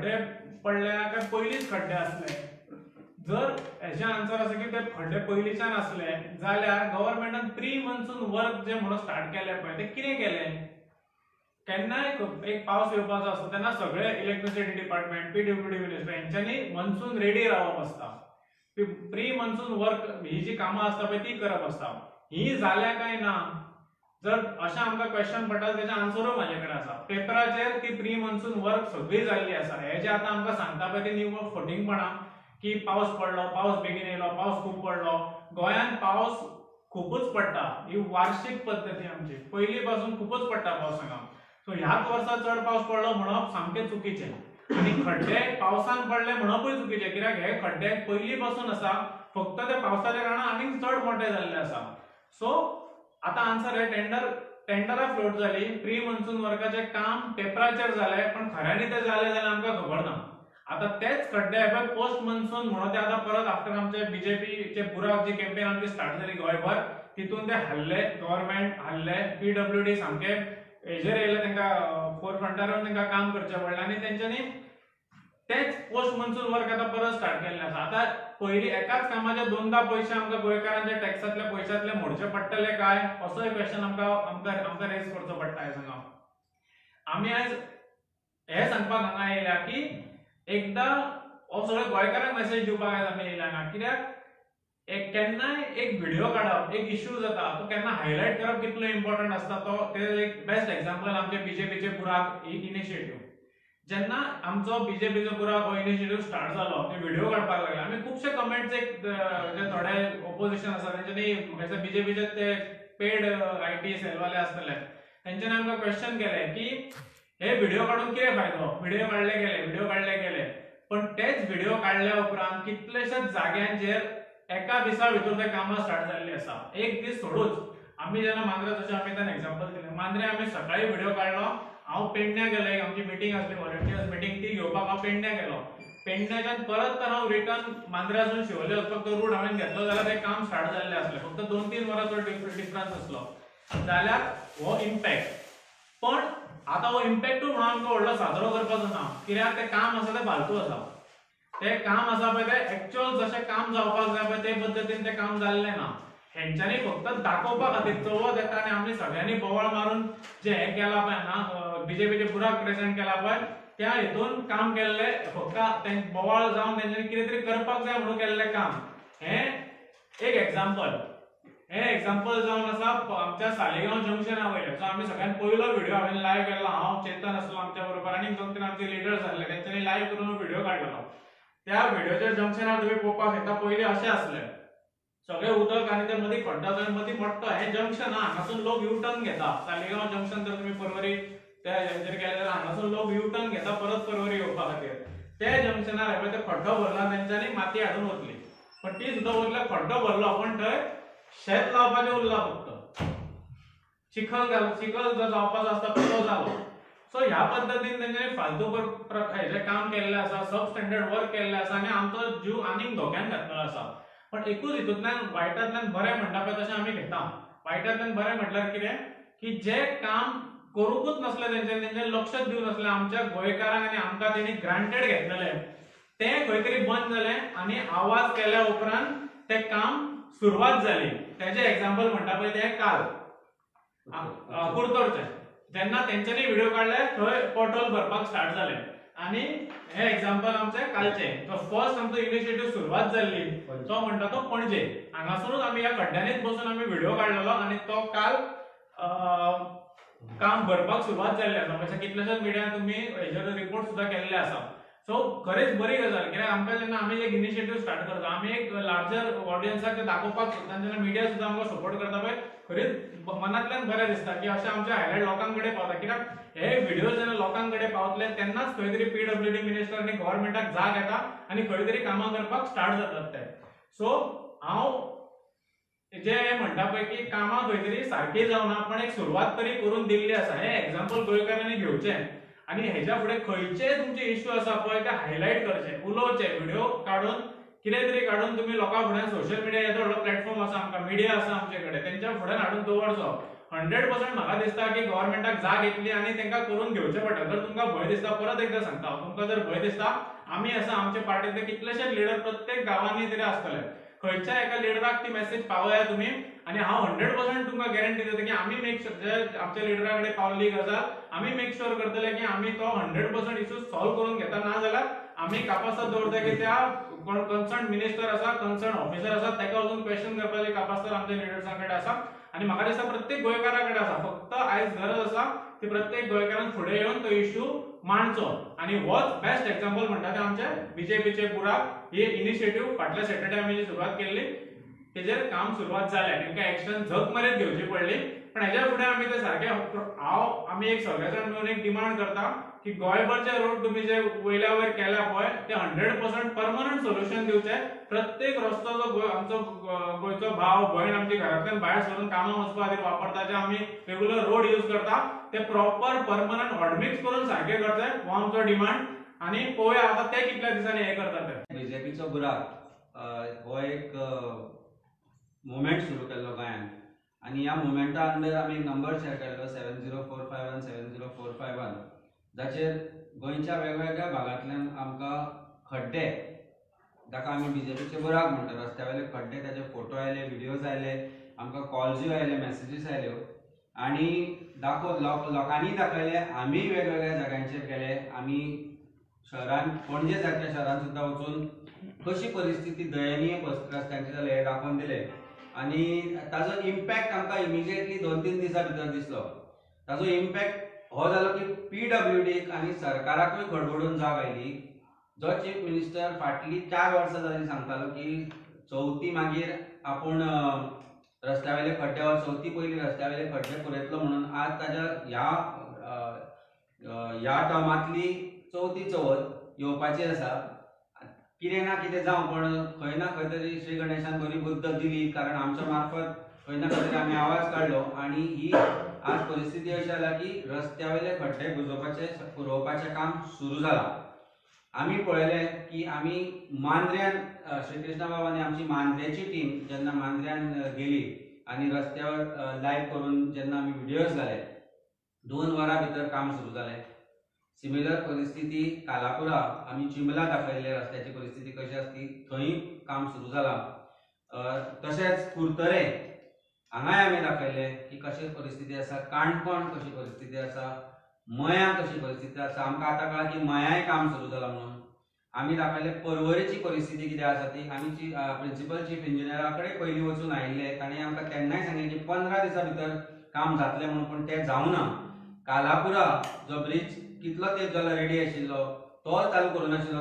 खड्डे पडले काय पयलींच खड्डे असले जर हेचे आन्सर आसा की ते खड्डे पयलींच्यान असले जाल्यार गव्हर्नमेंटान प्री मॉन्सून वर्क जे म्हणून स्टार्ट केले पळय ते कितें केलें केन्नाय एक पावस येवपाचो आसता तेन्ना सगळे इलेक्ट्रिसिटी डिपार्टमेंट पीडब्ल्यूडी मिनिस्टर हेंच्यांनी मॉन्सून रेडी रावप आसता प्री मॉन्सून वर्क ही जी कामां आसता पळय ती करप आसता ही जाल्या काय ना जर अशें आमकां क्वेश्चन पडटा तेजे आन्सरूय म्हाजे कडेन आसा पेपराचेर ती प्री मॉन्सून वर्क सगळी जाल्ली आसा हे जे आतां आमकां सांगता पळय ती निव्वळ फटिंगपणां की पावस पडलो पावस बेगीन येयलो पावस खूब पडलो गोंयांत पावस खूबच पडटा ही वार्षिक पद्दती आमची पयलीं पासून खूबच पडटा पावस हांगा सो ह्याच वर्सा चड पावस पडलो म्हणप सामकें चुकीचें आनी खड्डे पावसान पडले म्हणपूय चुकीचें कित्याक हे खड्डे पयलीं पासून आसा फक्त ते पावसाच्या कारणान आनीक चड मोठे जाल्ले आसा सो आतां आन्सर हे टेंडरां फ्लोट जाली प्री मॉन्सून वर्काचें काम पेपराचेर जालें पण खऱ्यांनी ते जालें जाल्यार आमकां खबर ना आता तेच खड्डे हे पोस्ट मॉन्सून म्हणून ते आता परत आफ्टर आमचे बीजेपीचे बुराक जी कॅम्पेन आमची स्टार्ट जाली गोंयभर तितून ते हल्ले गव्हर्नमेंट हल्ले पीडब्ल्यूडी सामके हेजेर येयले तांकां फोरफ्रंटार येवन तांकां काम करचें पडलें आनी तेंच्यांनी तेच पोस्ट मॉन्सून वर्क आता परत स्टार्ट केल्लें आसा आतां पयलीं एकाच कामाचे दोनदा पयशे आमकां गोंयकारांच्या टॅक्सातल्या पयशांतले मोडचे पडटले काय असोय क्वेश्चन आमकां रेज करचो पडटा हे सांगा आमी आयज हे सांगपाक हांगा येयल्या की एकदा हो सगळे गोंयकारांक मेसेज दिवपाक आयज आमी येयल्या ना कित्याक एक केन्नाय एक व्हिडिओ काडप एक इश्यू जाता तो केन्ना हायलायट करप कितलो इम्पॉर्टंट आसता तो ते एक बेस्ट एग्जांपल आमचे बीजेपीचे बुराक ही इनिशिएटिव्ह जेन्ना आमचो बीजेपीचो बुराक हो इनिशिएटिव्ह स्टार्ट जालो ते व्हिडिओ काडपाक लागले आमी खुबशे कमेंट्स एक जे थोडे ओपोजिशन आसा तेंच्यांनी बीजेपीचे ते पेड आयटी सेलवाले आसतले तेंच्यांनी आमकां क्वेश्चन केले की हे व्हिडिओ काडून कितें फायदो व्हिडिओ काडले गेले पण तेच व्हिडिओ काडल्या उपरांत कितलेशेच जाग्यांचेर एका दिसा भितर ते कामां स्टार्ट जाल्ली आसा एक दीस सोडूच आमी जेन्ना मांद्रे जशें आमी त्यान एग्जांपल दिलें मांद्रे आमी सकाळी व्हिडिओ काडलो हांव पेडण्या गेले आमची मिटींग आसली व्हॉलंटियर्स मिटींग ती घेवपाक हांव पेडण्या गेलो पेडण्याच्यान परत तर हांव रिटर्न मांद्र्यासून शिवोले वचपाक तो रूट हांवें घेतलो जाल्यार तें काम स्टार्ट जाल्लें आसलें फक्त 2-3 वरांचो डिफरन्स आसलो जाल्यार हो इम्पॅक्ट पण आता हो इम्पॅक्टूय म्हणून आमकां व्हडलो साजरो करपाचो ना कित्याक तें काम आसा तें फालतू आसा ते काम आसा पळय ते एक्चुअल जशें काम जावपाक जाय पळय ते पद्दतीन तें काम जाल्लें ना हेंच्यांनी फक्त दाखोवपा खातीर चवथ येता आनी आमी सगळ्यांनी बोवाळ मारून जे हे केला पळय ना बीजेपीचे बुराक प्रेझेंट केला पळय त्या हेतून काम केल्लें फक्त तें बोवाळ जावन तेंच्यांनी कितें तरी करपाक जाय म्हणून केल्लें काम हें एक एग्जांपल हे एग्जांपल जावन आसा आमच्या सालेगांव जंक्शना वयले सो आमी सगळ्यात पयलो व्हिडिओ हांवें लायव्ह केल्लो हांव चेतन आसलो आमच्या बरोबर आनी 2-3 आमचे लिडर्स आसले तेंच्यांनी लायव्ह करून व्हिडिओ काडलेलो त्या व्हिडिओच्या जंक्शनार तुम्ही पळोवपाक शकता पयलीं अशें आसलें सगळे उदक आनी ते मदीं खड्डो जावन मदीं मोठो हें जंक्शन हांगासून लोक यू टर्न घेता सालेगांव जंक्शन जर तुमी परवरी त्या हेचेर गेले जाल्यार हांगासून लोक यू टर्न घेता परत परवरी येवपा खातीर ते जंक्शनार हे पळय ते खड्डो भरला तेंच्यांनी माती हाडून वतली पण ती सुद्दां वतल्या खड्डो भरलो पण थंय शेत लावपाचें उरला फक्त चिखल जो जावपाचो आसता तो जालो सो ह्या पद्दतीन तेंच्यांनी फालतू हेजें काम केल्लें आसा सब स्टँडर्ड वर्क केल्लें आसा आनी आमचो जीव आनीक धोक्यान घातलेलो आसा पण एकूच हितूंतल्यान वायटांतल्यान बरें म्हणटा पळय तशें आमी घेता वायटांतल्यान बरें म्हटल्यार कितें की जे काम करूंकूच नसलें तेंचें लक्षच दिवं नसलें आमच्या गोंयकारांक आनी आमकां तेणी ग्रांटेड घेतलेले तें खंय तरी बंद जालें आनी आवाज केल्या उपरांत तें काम सुरवात जाली तेजें एग्जांपल म्हणटा पळय तें काल कुडतोरचें जेन्ना तेंच्यांनी व्हिडिओ काडले थंय पोर्टल भरपाक स्टार्ट जालें आनी हे एग्जांपल आमचे कालचें तो फर्स्ट आमचो इनिशिएटिव्ह सुरवात जाल्ली तो म्हणटा तो पणजे हांगासरूच आमी ह्या खड्ड्यांनीच बसून आमी व्हिडिओ काडलेलो आनी तो काल काम भरपाक सुरवात जाल्ली आसा म्हणजे कितलेशेच मिडियान तुमी हेजेर रिपोर्ट सुद्दां केल्ले आसा सो खरेंच बरी गजाल कित्याक आमकां जेन्ना आमी एक इनिशिएटिव्ह स्टार्ट करता आमी एक लार्जर ऑडियन्साक ते दाखोवपाक सोदता जेन्ना मिडिया सुद्दां आमकां सपोर्ट करता पळय खरेंच मनांतल्यान बरें दिसता की अशें आमचे हायलायट लोकां कडेन पावता कित्याक हे व्हिडिओ जेन्ना लोकां कडेन पावतले तेन्नाच खंय तरी पीडब्ल्यूडी मिनिस्टर आनी गव्हर्नमेंटाक जाग येता आनी खंय तरी कामां करपाक स्टार्ट जातात ते सो हांव जे म्हणटा पळय की कामां खंय तरी सारकी जावना पण एक सुरवात तरी करून दिल्ली आसा हे एग्जांपल गोंयकारांनी घेवचें आनी हेच्या फुडें खंयचे तुमचे इश्यू आसा पळय ते हायलायट करचे उलोवचे व्हिडिओ काडून कितें तरी काडून तुमी लोकां फुड्यान सोशल मिडिया येदो व्हडलो प्लॅटफॉर्म आसा आमकां मिडिया आसा आमचे कडेन तेंच्या फुड्यान हाडून दवरचो 100% म्हाका दिसता की गव्हर्नमेंटाक जाग येतली आणि तांकां करून घेवचें पडटा. जर तुमकां भंय दिसता, परत एकदा सांगता हांव, तुमकां जर भंय दिसता, आमी आसा आमचे पार्टींतले कितलेशेच लिडर प्रत्येक गांवांनी तरी आसतले. खंयच्या एका लिडराक ती मेसेज पावया तुमी आणि हांव 100% तुमकां गॅरंटी दिता की आमी मेक शुअर जे आमच्या लिडरा कडेन पावली गजाल आमी मेक शुअर करतले की आमी तो 100% इशू सॉल्व करून घेता. ना जाल्यार आमी कापासत दवरता की त्या कन्सर्न मिनिस्टर आसा, कन्सर्न ऑफिसर आसा, ताका अजून क्वेश्चन करपाची कापासत आमच्या लिडर्सां कडेन आसा आणि म्हाका दिसता प्रत्येक गोंयकारा कडेन आसा. फक्त आयज गरज आसा ती प्रत्येक गोंयकारान फुडें येवन तो इशू मांडचो आणि होच बेस्ट एक्झाम्पल म्हणटा ते आमचे बीजेपीचे बुराक ही इनिशिएटिव्ह फाटल्या सॅटर्डे आमी जी सुरवात केल्ली तेजेर काम सुरवात जालें. तांकां एक्शन झक मारीत घेवची पडली, पण हेच्या फुडें आमी ते सारके आमी एक सगळ्याच्यान मेळून एक डिमांड करता की गोंयभरचे रोड तुमी जे वयल्या वयर केल्या पळय ते 100% परमनंट सोल्युशन दिवचे. प्रत्येक रस्तो जो आमचो गोंयचो भाव भयण आमची घरांतल्यान भायर सरून कामां वचपा खातीर वापरता, जे आमी रेग्युलर रोड यूज करता, ते प्रॉपर परमनंट हॉटमिक्स करून सारके करचे हो आमचो डिमांड. आणि पळोवया आता ते कितल्या दिसांनी हे करतात ते. बीजेपीचो बुराक हो एक मुवमेंट सुरू केल्लो गोंयांत आणि ह्या मुवमेंटा अंडर आमी नंबर शेअर केल्लो 70451 70451 जाचेर गोंयच्या वेगवेगळ्या भागांतल्यान आमकां खड्डे, जाका आमी बीजेपीचे बुराक म्हणटा, रस्त्यावेले खड्डे, ताचे फोटो आयले, व्हिडियोज आयले, आमकां कॉल्सूय आयले, मेसेजीस आयल्यो आणि लोकांनी दाखयले. आमी वेगवेगळ्या जाग्यांचेर गेले, आमी शहरांत पणजे सारख्या शहरांत सुद्दां वचून कशी परिस्थिती दयनीय रस्त्यांची जाली हे दाखोवन दिले आणि ताजो इम्पॅक्ट आमकां इमिजिएटली 2-3 दिसां भितर दिसलो. ताजो इम्पॅक्ट हो जालो की PWDक आनी सरकाराकूय खडबडून जाग आयली. जो चीफ मिनिस्टर फाटली 4 वर्सां जाली सांगतालो की चवथी मागीर आपूण रस्त्यावेले खड्डे, चवथी पयली रस्त्यावेले खड्डे पुरयतलो म्हणून आज ताज्या ह्या टर्मांतली चवथी चवथ येवपाची आसा. कितें ना कितें जावं, पण खंय ना खंय तरी श्री गणेशान बरी बुद्ध दिली, कारण आमच्या मार्फत खंय ना खंय तरी आमी आवाज काडलो आणि ही आज परिस्थिती अशी जाला की रस्त्यावेले खड्डे पुरोवपाचें काम सुरू जालां. आमी पळयलें की आमी मांद्र्यान श्रीकृष्ण बाबांनी आमची मांद्र्याची टीम जेन्ना मांद्र्यान गेली आणि रस्त्यावर लायव्ह करून जेन्ना आमी व्हिडियोज घाले, 2 वरां भितर काम सुरू जालें. सिमिलर परिस्थिती कालापुरा, आमी चिंबला दाखयले रस्त्याची परिस्थिती कशी आसती, थंय काम सुरू जालां. तशेंच कुर्तरे हांगाय आमी दाखयले की कशी परिस्थिती आसा, काणकोण कशी परिस्थिती आसा, मयां कशी परिस्थिती आसा. आमकां आतां कळ्ळां की मयाय काम सुरू जालां म्हणून. आमी दाखयले पर्वरीची परिस्थिती कितें आसा ती. आमी प्रिन्सिपल चीफ इंजिनियरा कडेन पयलीं वचून आयिल्ले, ताणें आमकां तेन्नाय सांगलें की 15 दिसां भितर काम जातलें म्हणून, पण तें जावना. कालापुरा जो ब्रिज कितलो तेंप जालो रेडी आशिल्लो तो चालू करूं नाशिल्लो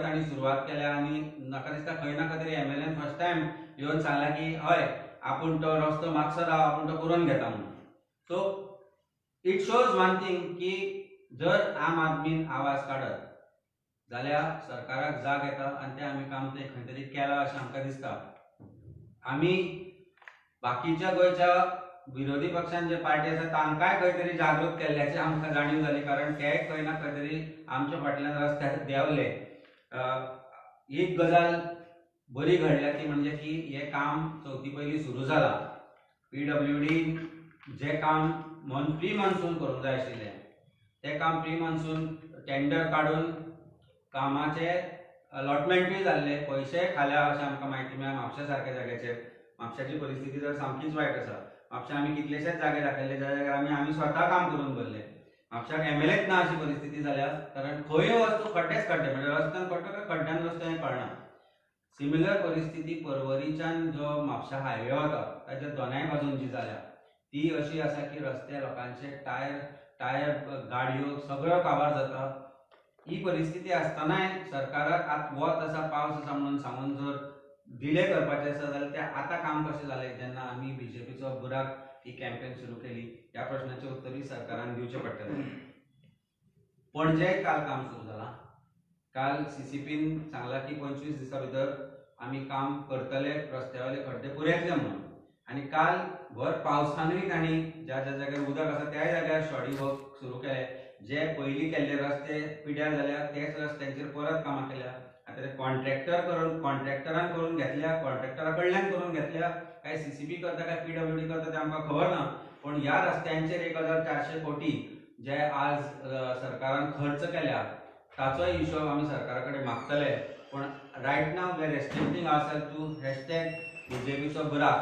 तांणी सुरवात केल्या आणि म्हाका दिसता खंय ना खंय तरी MLAन फर्स्ट टायम येवन सांगला की हय आपूण तो रस्तो मागसर राव, आपूण तो करून घेता म्हणून. So it shows one thing की जर आम आदमीन आवाज काडत जाल्यार सरकाराक जाग येता आणि तें आमी काम तें खंय तरी केलां अशें आमकां दिसता. आमी बाकीच्या गोंयच्या विरोधी पक्षान जे पार्टी आसा तांकांय खंय तरी जागृत केल्ल्याची आमकां जाणीव जाली, कारण ते खंय ना खंय तरी आमच्या फाटल्यान रस्त्यार देंवले. एक गजाल बरी घडल्या ती म्हणजे की हे काम चवथी पयली सुरू जालां. PWD जे काम प्री मॉन्सून करूंक जाय आशिल्लें तें काम प्री मॉन्सून टेंडर काडून कामाचे अलॉटमेंटूय जाल्ले, पयशेय खाल्या अशें आमकां म्हायती मेळ्ळ्या म्हापशा सारक्या जाग्याचेर. म्हापशाची परिस्थिती तर सामकीच वायट आसा. म्हापशा आमी कितलेशेच जागे दाखयले ज्या जाग्यार आमी स्वता काम करून भरले. म्हापशाक MLAच ना अशी परिस्थिती जाल्या, कारण खंय वचूं खड्डेच खड्डे, म्हणजे रस्त्यान पडटा काय खड्ड्यान रस्तो हें कळना. सिमिलर परिस्थिती पर्वरीच्यान जो म्हापशा हायवे वता ताच्या दोनाय बाजून जी जाल्या ती अशी आसा की रस्ते लोकांचे टायर गाडयो सगळो काबार जाता. ही परिस्थिती आसतनाय सरकाराक वत आसा, पावस आसा म्हणून सांगून जर डिले करपाचें आसा जाल्यार तें आतां काम कशें जालें जेन्ना आमी बीजेपीचो बुराक ही कॅम्पेन सुरू केली. ह्या प्रश्नाचें उत्तरूय सरकारान दिवचें पडटलें. पणजेय काल काम सुरू जालां. काल CCPन सांगलां की 25 दिसां भितर आमी काम करतले, रस्त्यावेले खड्डे पुरयतले म्हणून. आनी काल भर पावसानूय तांणी ज्या ज्या जाग्यार उदक आसा त्या जाग्यार शॉडी वर्क सुरू केले. जे पयलीं केल्ले रस्ते पिड्यार जाल्यार तेच रस्त्यांचेर परत कामां केल्या. आतां ते कॉन्ट्रॅक्टरान करून घेतल्या, कॉन्ट्रॅक्टरा कडल्यान करून घेतल्या. काय CCP करता काय PWD करता तें आमकां खबर ना, पण ह्या रस्त्यांचेर 1400 कोटी जे आज सरकारान खर्च केल्या ताचोय हिशोब आमी सरकारा कडेन मागतले. पण right now we are restricting ourselves to #बीजेपीचो बुराक,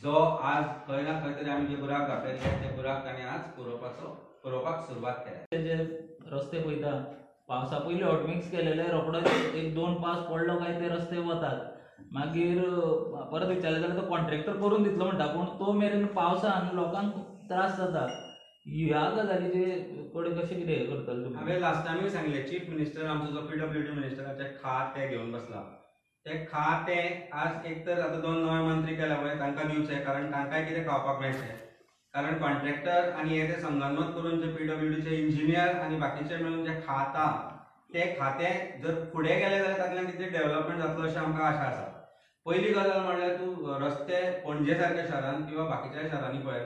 जो आज खंय ना खंय तरी आमी जे बुराक घातलेले ते बुराक ताणें आज पुरोवपाक सुरवात केल्या. जे रस्ते पळयता पावसा पयलीं हॉटमिक्स केलेले रोखडोच 1-2 पावस पडलो काय ते रस्ते वतात. मागीर परत विचारलें जाल्यार तो कॉन्ट्रॅक्टर करून दितलो म्हणटा, पूण तो मेरेन पावसान लोकांक त्रास जाता. ह्या गजालीचे कडेन कशें कितें हें करतले तुमी? हांवें लास्ट टायमूय सांगलें, चीफ मिनिस्टर आमचो जो PWD मिनिस्टराचे खातें घेवन बसला, ते खातें आज एक तर आतां 2 नवे मंत्री केल्या पळय तांकां दिवचें, कारण तांकांय कितें खावपाक मेळचें. कारण कॉन्ट्रॅक्टर आनी हे ते संगनमत करून जे PWDचे इंजिनियर आनी बाकीचे मेळून जे खाता ते खातें जर फुडें गेलें जाल्यार तातूंतल्यान कितें डेव्हलपमेंट जातलो अशी आमकां आशा आसा. पयली गजाल म्हणल्यार तूं रस्ते पणजे सारक्या शहरान किंवा बाकीच्या शहरांनी पळय,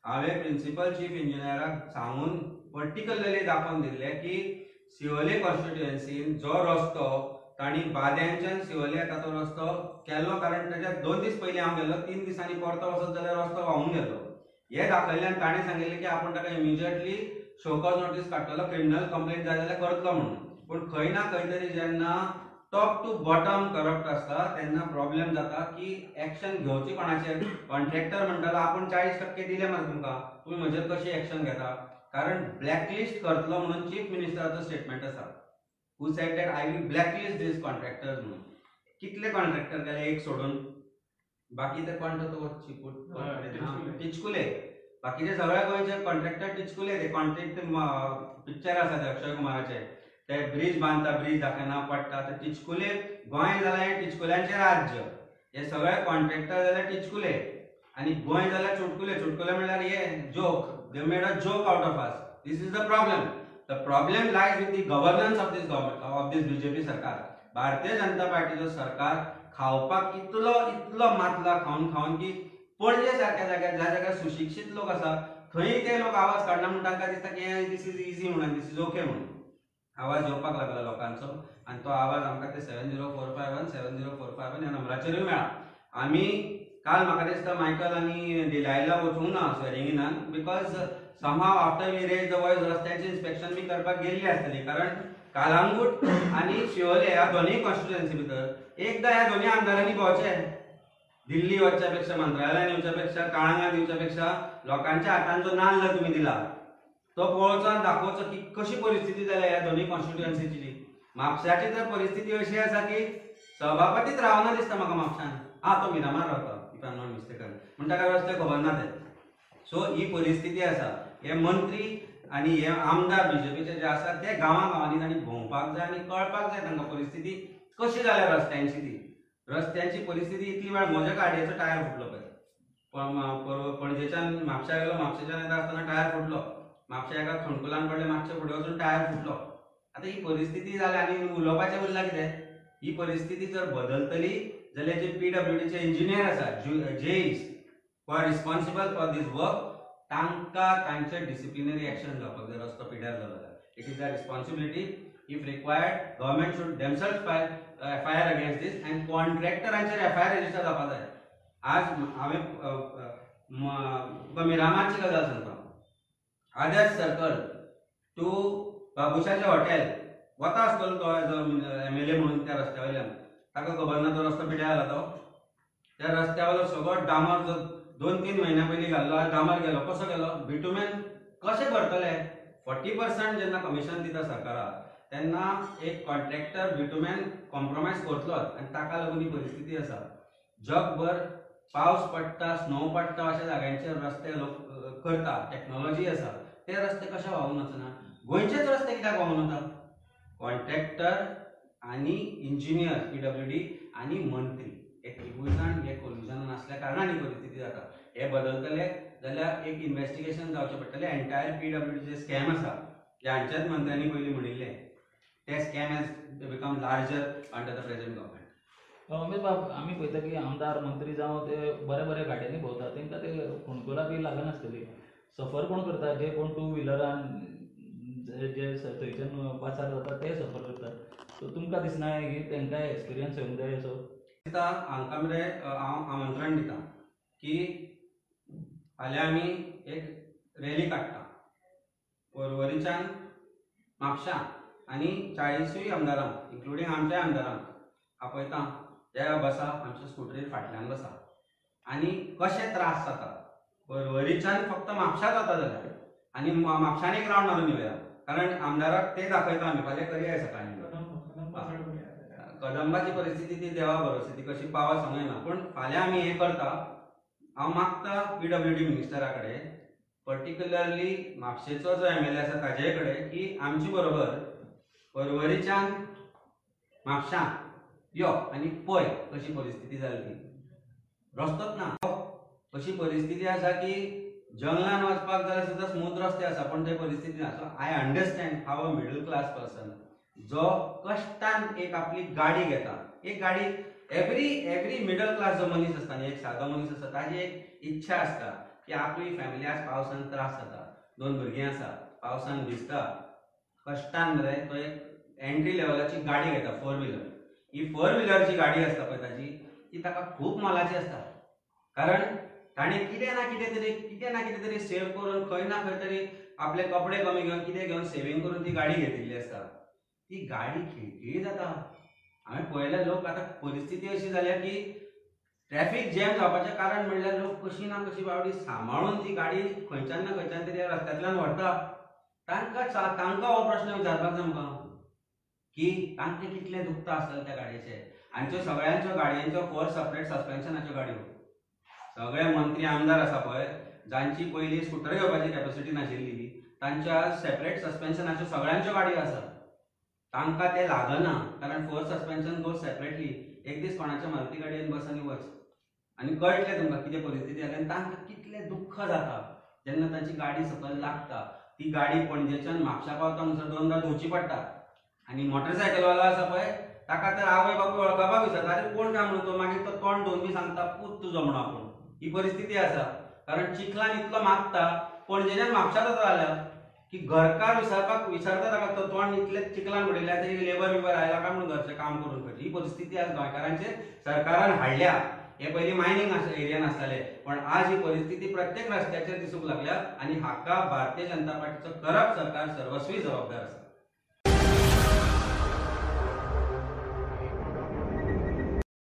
हांवें प्रिन्सिपल चीफ इंजिनियराक सांगून पर्टिक्युलरली दाखोवन दिल्लें की सिवोले कॉन्स्टिट्युएन्सीन जो रस्तो तांणी बाद्यांच्यान सिवोले येता तो रस्तो केल्लो, कारण ताच्या 2 दीस पयलीं हांव गेल्लो, 3 दिसांनी परतो वचत जाल्यार रस्तो व्हांवून गेल्लो. हे दाखयल्ल्यान ताणें सांगिल्लें की आपूण ताका इमिजिएटली शोकॉज नोटीस काडटलो, क्रिमिनल कंप्लेंट जाय जाल्यार करतलो म्हणून. पूण खंय ना खंय तरी जेन्ना टॉप टू बॉटम करप्ट आसता तेन्ना प्रॉब्लेम जाता की एक्शन घेवची कोणाचेर. कॉन्ट्रॅक्टर म्हणटालो आपूण 40% दिले मरे तुमकां, तुमी म्हजेर कशी एक्शन घेता? कारण ब्लॅकलिस्ट करतलो म्हणून चीफ मिनिस्टराचो स्टेटमेंट आसा, who said that I will blacklist these contractors म्हणून. कितले कॉन्ट्रॅक्टर गेले एक सोडून? बाकी ते कोण तो टिचकुले, बाकीचे सगळे गोंयचे कॉन्ट्रॅक्टर टिचकुले. ते कॉन्ट्रॅक्ट पिक्चर आसा ते अक्षय कुमाराचे, ते ब्रिज बांदता, ब्रिज दाखयना पडटा, ते टिचकुले. गोंय जाल्यार हे टिचकुल्यांचें राज्य, हे सगळे कॉन्ट्रॅक्टर जाल्यार टिचकुले आनी गोंय जाल्यार चुटकुले. चुटकुले म्हणल्यार हे joke, they made a joke out of us. This is the problem. The problem lies with the governance of this government, of this BJP सरकार. भारतीय जनता पार्टीचो सरकार खावपाक इतलो मातला खावन की पणजे सारक्या जाग्यार ज्या जाग्यार सुशिक्षीत लोक आसा थंय ते लोक आवाज काडना म्हणून तांकां दिसता की दिस इज इजी म्हणून, दिस इज ओके म्हणून आवाज येवपाक लागला लोकांचो. आनी तो आवाज आमकां ते 7045170451 ह्या नंबराचेरूय मेळ्ळा. आमी काल म्हाका दिसता मायकल आनी डिलायला वचूंक ना स्वेरिंगिनान, because somehow after we raise the voice रस्त्याचें इन्स्पेक्शन बी करपाक गेल्ली आसतली. कारण कालांगूट आनी शिवोले ह्या दोनूय कॉन्स्टिट्युएन्सी भितर एकदां ह्या दोनूय आमदारांनी भोंवचें. दिल्ली वचच्या पेक्षा, मंत्रालयान येवच्या पेक्षा, काळंगात येवच्या पेक्षा लोकांच्या हातान जो नाल्ल तुमी दिला तो पळोवचो आनी दाखोवचो की कशी परिस्थिती जाल्या ह्या दोनूय कॉन्स्टिट्युएन्सीची. म्हापशाची तर परिस्थिती अशी आसा की सभापतीच रावना दिसता म्हाका म्हापशान. तो मिरामार रावता if I am not mistaken, म्हण ताका रस्ते खबर ना ते. सो ही परिस्थिती आसा. हे मंत्री आनी हे आमदार बीजेपीचे जे आसा ते गांवांनी तांणी भोंवपाक जाय आनी कळपाक जाय तांकां परिस्थिती कशी जाल्या रस्त्यांची. ती रस्त्यांची परिस्थिती इतली वेळ म्हज्या गाडयेचो टायर फुटलो पळय, पणजेच्यान म्हापशा गेलो, म्हापशेच्यान येता आसतना टायर फुटलो, म्हापशा एका खणकुलान पडले, मातशे फुडें वचून टायर फुटलो. आतां ही परिस्थिती जाल्या आनी उलोवपाचें उरलां कितें? ही परिस्थिती जर बदलतली जाल्यार जे PWDचे इंजिनियर आसा, JEs who are responsible for these work, तांकां तांचे डिसिप्लिनरी एक्शन जावपाक जाय रस्तो पिड्यार जालो जाल्यार. It is the responsibility. If required government should themselves file FIR against these and कॉन्ट्रॅक्टरांचेर FIR रेजिस्टर जावपाक जाय. आज हांवें मिरामारची गजाल सांगता. आदर्श सर्कल टू बाबुशाचें हॉटेल वता आसतलो तो एज MLA म्हणून त्या रस्त्या वयल्यान, ताका खबर ना तो रस्तो पिड्यार जाला. तो त्या रस्त्या वयलो सगळो डामर जो 2-3 म्हयन्या पयलीं घाल्लो, आज डामर गेलो. कसो गेलो? बिटुमेन कशें भरतले? 40% जेन्ना कमिशन दिता सरकाराक तेन्ना एक कॉन्ट्रॅक्टर बिटुमेन कॉम्प्रोमायज करतलोच आनी ताका लागून ही परिस्थिती आसा. जगभर पावस पडटा, स्नो पडटा अशा जाग्यांचेर रस्ते लोक करता, टेक्नॉलॉजी आसा, ते रस्ते कशे व्हांवून वचना? गोंयचेच रस्ते कित्याक व्हांवून वता? कॉन्ट्रॅक्टर आनी इंजिनियर PWD आनी मंत्री हे तिगूय जाण हे कोल्युजनान आसल्या कारणान ही परिस्थिती जाता. हे बदलतले जाल्यार एक इन्व्हेस्टिगेशन जावचें पडटलें. एंटायर PWDचे स्कॅम आसा जे हांच्याच मंत्र्यांनी पयलीं म्हणिल्ले, ते scam has become larger under the present government. Umesh बाब, आमी पळयता की आमदार मंत्री जावं ते बऱ्या गाडयांनी भोंवता, तांकां ते फोणकुलां बी लागनासतली. सफर कोण करता? जे कोण 2 व्हिलरान जे थंयच्यान पाचार जाता ते सफर करतात. सो तुमकां दिसना की तांकां एक्सपिरियन्स येवंक जाय असो? हांकां मरे हांव आमंत्रण दिता की फाल्यां आमी एक रॅली काडटा पर्वरीच्यान म्हापशां आनी 40 आमदारांक इन्क्लुडींग आमच्या आमदारांक आपयता जे बसा आमच्या स्कुटरीर फाटल्यान बसा आनी कशे त्रास जाता पर्वरीच्यान फक्त म्हापशां जाता जाल्यार आनी म्हापशान एक रावंड मारून येवया कारण आमदाराक ते दाखयता आमी फाल्यां करया सकाळीं कदंबाची परिस्थिती ती देवा भरोसे ती कशी पावस सांगना पूण फाल्यां आमी हें करता हांव मागता PWD मिनिस्टरा कडेन पर्टिक्युलरली म्हापशेचो जो MLA आसा ताजे कडेन की आमचे बरोबर पर्वरीच्यान म्हापशां यो आनी पळय कशी परिस्थिती जाली ती रस्तोच ना अशी परिस्थिती आसा की जंगलान वचपाक जाल्यार सुद्दां स्मूथ रस्ते आसा पण ते परिस्थिती ना so I understand how a middle class person जो कश्टान एक आपली गाडी घेता एक गाडी एवरी मिडल क्लास जो मनीस आसता न्ही एक सादो मनीस आसता ताजी एक इच्छा आसता की आपली फॅमिली आज पावसान त्रास जाता 2 भुरगीं आसा पावसान भिजता कश्टान मरे तो एक एंट्री लेवलाची गाडी घेता 4 व्हिलर ही 4 व्हिलरची गाडी आसता पळय ताची ती ताका खूब मोलाची आसता कारण ताणें कितें ना कितें तरी सेव करून खंय ना खंय तरी आपले कपडे कमी घेवन कितें घेवन सेविंग करून ती गाडी घेतिल्ली आसता ती गाडी खिळखिळी जाता हांवें पळयल्या लोक आतां परिस्थिती अशी जाल्या की ट्रॅफिक जॅम जावपाचें कारण म्हणल्यार लोक कशी ना कशी बावडी सांबाळून ती गाडी खंयच्यान ना खंयच्यान तरी रस्त्यांतल्यान व्हरता तांकां हो प्रश्न विचारपाक जाय म्हाका की तांकां कितलें दुखता आसतलें त्या गाडयेचें आनी त्यो सगळ्यांच्यो गाडयांच्यो 4 सेपरेट सस्पेन्शनाच्यो गाडयो सगळे मंत्री आमदार आसा पळय जांची पयलीं स्कुटर घेवपाची कॅपॅसिटी नाशिल्ली तांच्या सेपरेट सस्पेन्शनाच्यो सगळ्यांच्यो गाडयो आसा तांकां ते लागना कारण 4 सस्पेन्शन गोज सेपरेटली एक दीस कोणाच्या मारुती गाडयेन बस आनी वच आनी कळटलें तुमकां कितें परिस्थिती जाली आनी तांकां कितलें दुख्ख जाता जेन्ना तांची गाडी सकयल लागता ती गाडी पणजेच्यान म्हापशा पावता म्हणसर 2दा धुवची पडटा आनी मोटरसायकलवालो आसा पळय ताका तर आवय बापूय वळखपाक विचारता अरे कोण काय म्हणून तो मागीर तो तोंड धुवन बी सांगता पूत तुजो म्हणून आपूण ही परिस्थिती आसा कारण चिखलान इतलो मागता पणजेच्यान म्हापशा जाता जाल्यार की घरकार विचारता ताका तो तोंड इतले चिखलान पडिल्ल्या तरी लेबर बिबर आयला काय म्हणून घरचें काम करून करची ही परिस्थिती आज गोंयकारांचेर सरकारान हाडल्या हे पयलीं मायनिंग एरियान आसताले पण आज ही परिस्थिती प्रत्येक रस्त्याचेर दिसूंक लागल्या आनी हाका भारतीय जनता पार्टीचो करप सरकार सर्वस्वी जबाबदार आसा